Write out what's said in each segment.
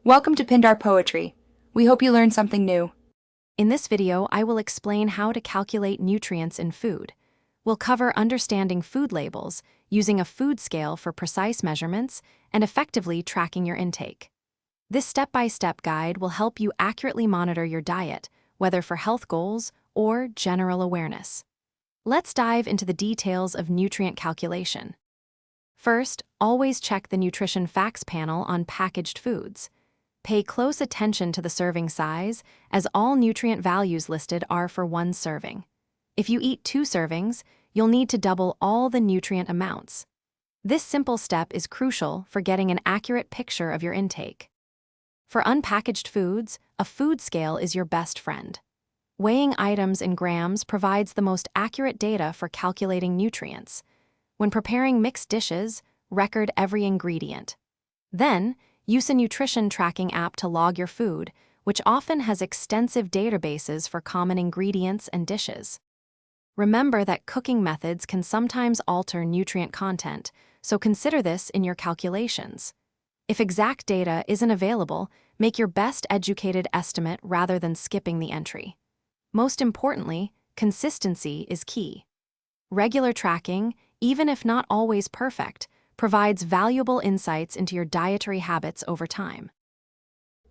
Welcome to Pindar Poetry. We hope you learned something new. In this video, I will explain how to calculate nutrients in food. We'll cover understanding food labels, using a food scale for precise measurements, and effectively tracking your intake. This step-by-step guide will help you accurately monitor your diet, whether for health goals or general awareness. Let's dive into the details of nutrient calculation. First, always check the nutrition facts panel on packaged foods. Pay close attention to the serving size, as all nutrient values listed are for one serving. If you eat 2 servings, you'll need to double all the nutrient amounts. This simple step is crucial for getting an accurate picture of your intake. For unpackaged foods, a food scale is your best friend. Weighing items in grams provides the most accurate data for calculating nutrients. When preparing mixed dishes, record every ingredient. Then, use a nutrition tracking app to log your food, which often has extensive databases for common ingredients and dishes. Remember that cooking methods can sometimes alter nutrient content, so consider this in your calculations. If exact data isn't available, make your best educated estimate rather than skipping the entry. Most importantly, consistency is key. Regular tracking, even if not always perfect, provides valuable insights into your dietary habits over time.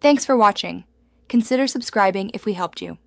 Thanks for watching. Consider subscribing if we helped you.